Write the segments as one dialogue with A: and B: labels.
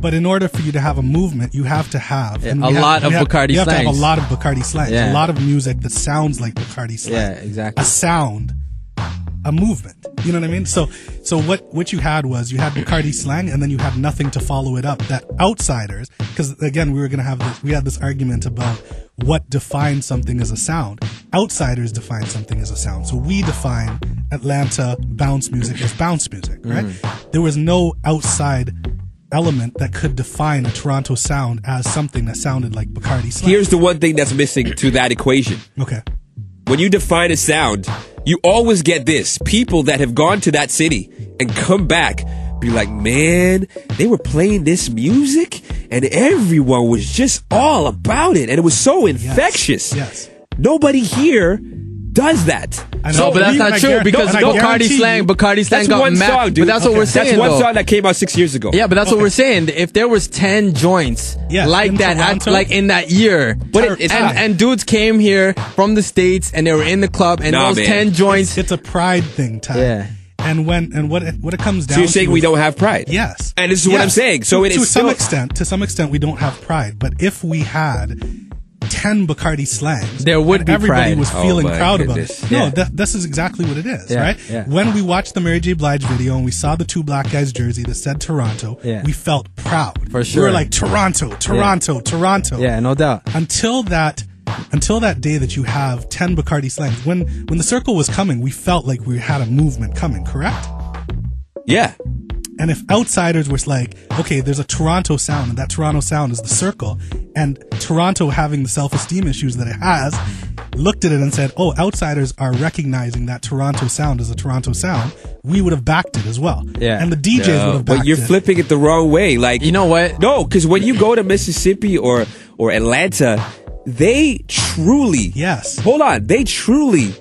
A: But in order for you to have a movement, you have to have
B: a lot of Bacardi slangs.
A: You have to have a lot of Bacardi slangs.
B: Yeah.
A: A lot of music that sounds like Bacardi slang.
B: Yeah, exactly.
A: A sound, a movement. You know what I mean? So what you had was you had Bacardi slang, and then you had nothing to follow it up. That outsiders, because again we had this argument about what defines something as a sound. Outsiders define something as a sound. So we define Atlanta bounce music as bounce music, right? There was no outside element that could define a Toronto sound as something that sounded like Bacardi slang.
C: Here's the one thing that's missing to that equation.
A: Okay.
C: When you define a sound, you always get this. People that have gone to that city and come back be like, man, they were playing this music and everyone was just all about it. And it was so infectious.
A: Yes.
C: Nobody here does that.
B: No, but that's not true because Bacardi slang got mad. But that's what we're saying.
C: That's one song that came out 6 years ago.
B: Yeah, but that's what we're saying. If there was 10 joints like that, like in that year, and dudes came here from the States and they were in the club, and those 10 joints,
A: it's a pride thing, Ty.
B: Yeah.
A: And what it comes down to.
C: So you're saying we don't have pride?
A: Yes.
C: And this is what I'm saying. So
A: to some extent, we don't have pride. But if we had 10 Bacardi slangs,
B: there would be
A: everybody
B: pride.
A: was feeling proud about it.
B: Yeah.
A: No, this is exactly what it is, right?
B: Yeah.
A: When we watched the Mary J. Blige video and we saw the two black guys' jersey that said Toronto, we felt proud.
B: For sure.
A: We were like, Toronto.
B: Yeah, no doubt.
A: Until that day that you have 10 Bacardi slangs. When the circle was coming, we felt like we had a movement coming, correct?
C: Yeah.
A: And if outsiders were like, okay, there's a Toronto sound, and that Toronto sound is the circle, and Toronto having the self-esteem issues that it has, looked at it and said, oh, outsiders are recognizing that Toronto sound as a Toronto sound, we would have backed it as well.
B: Yeah.
A: And the DJs would have backed it.
C: But you're flipping it the wrong way. Like,
B: you know what?
C: No, because when you go to Mississippi or Atlanta, they truly, hold on, they truly,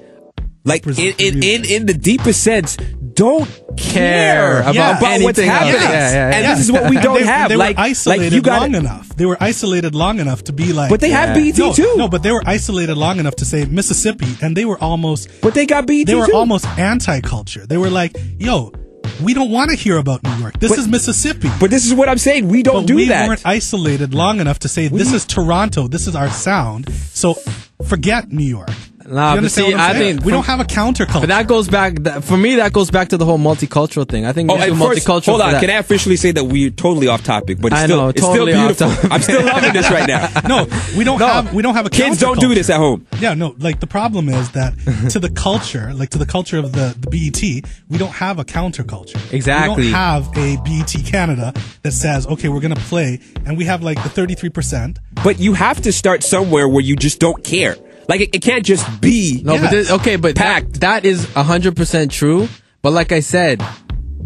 C: like in the deepest sense, don't care about what's happening. And this is what we don't have.
A: They were isolated long enough. They were isolated long enough to be like.
C: But they have BET too.
A: No, but they were isolated long enough to say Mississippi, and they were almost.
C: But they got BET too.
A: They were almost anti-culture. They were like, yo, we don't want to hear about New York. This is Mississippi.
C: But this is what I'm saying. We don't do that.
A: We weren't isolated long enough to say, this is Toronto. This is our sound. So forget New York.
B: Nah, but see, I think
A: we don't have a counterculture.
B: But that goes back, for me, that goes back to the whole multicultural thing. I think multicultural.
C: Hold on, can I officially say that we're totally off topic? But it's still beautiful. I'm still loving this right now.
A: No, we don't have a
C: kids don't do this at home.
A: Yeah, no, like the problem is that to the culture of the BET, we don't have a counterculture.
B: Exactly.
A: We don't have a BET Canada that says, okay, we're going to play, and we have like the 33%.
C: But you have to start somewhere where you just don't care. Like, it can't just be.
B: No, but packed. That is 100% true. But like I said,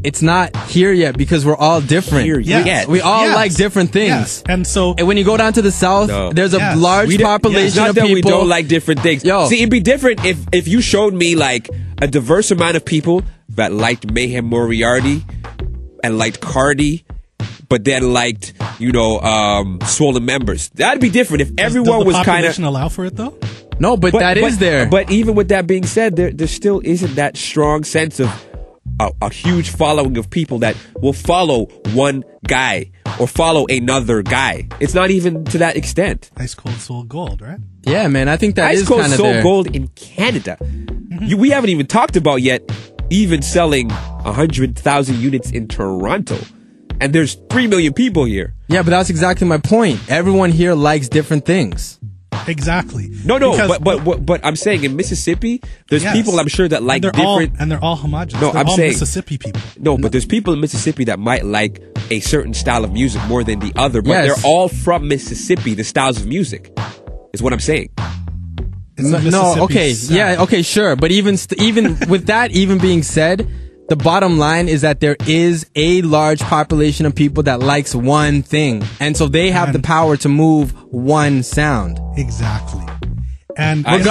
B: it's not here yet because we're all different. We all like different things.
A: Yes. And
B: when you go down to the South, there's a large population of people.
C: We don't like different things. See, it'd be different if you showed me like a diverse amount of people that liked Mayhem Moriarty and liked Cardi, but then liked, Swollen Members. That'd be different if everyone was kind of.
A: Does the population allow for it though?
B: No, but that is there.
C: But even with that being said, there still isn't that strong sense of a huge following of people that will follow one guy or follow another guy. It's not even to that extent.
A: Ice Cold Soul Gold, right?
B: Yeah, man, I think that is
C: Ice Cold Soul
B: there.
C: Gold in Canada. We haven't even talked about yet even selling 100,000 units in Toronto. And there's 3 million people here.
B: Yeah, but that's exactly my point. Everyone here likes different things.
A: Exactly.
C: No, but I'm saying in Mississippi, there's people I'm sure that like different,
A: and they're all homogenous.
C: No,
A: I'm
C: saying
A: Mississippi people.
C: No, but there's people in Mississippi that might like a certain style of music more than the other, but they're all from Mississippi. The styles of music is what I'm saying.
B: Okay, sure, but even with that even being said, the bottom line is that there is a large population of people that likes one thing. And so they have the power to move one sound.
A: Exactly. And in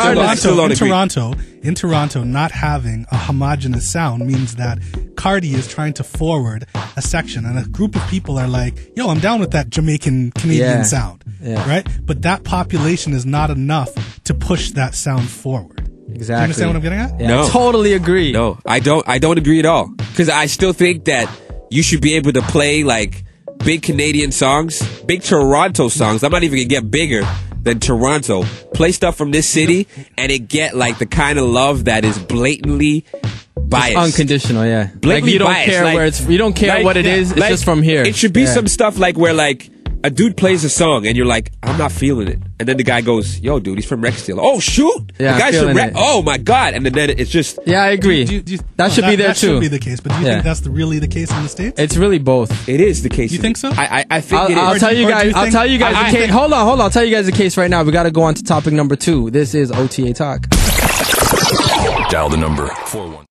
A: Toronto, not having a homogenous sound means that Cardi is trying to forward a section, and a group of people are like, yo, I'm down with that Jamaican Canadian sound. Yeah. Right? But that population is not enough to push that sound forward.
B: Exactly.
A: Do you understand what I'm getting at?
B: Yeah, no. I totally agree.
C: No, I don't agree at all. Because I still think that you should be able to play like big Canadian songs, big Toronto songs. I'm not even gonna get bigger than Toronto. Play stuff from this city, and it get like the kind of love that is blatantly biased,
B: unconditional. Yeah,
C: blatantly
B: like you don't
C: biased.
B: care where it's. You don't care what it is. It's just from here.
C: It should be some stuff like where like a dude plays a song and you're like, I'm not feeling it, and then the guy goes, "Yo, dude, he's from Rexdale." Oh shoot,
B: yeah,
C: the guy's from oh my god, and then it's just
B: yeah, I agree. That should be there
A: that
B: too.
A: Should be the case, but do you think that's really the case in the States?
B: It's really both.
C: It is the case.
A: You think so?
C: I think it is.
B: I'll tell you guys. I'll tell you guys the case. Hold on. I'll tell you guys the case right now. We got to go on to topic number 2. This is OTA Talk.
D: Dial the number 41.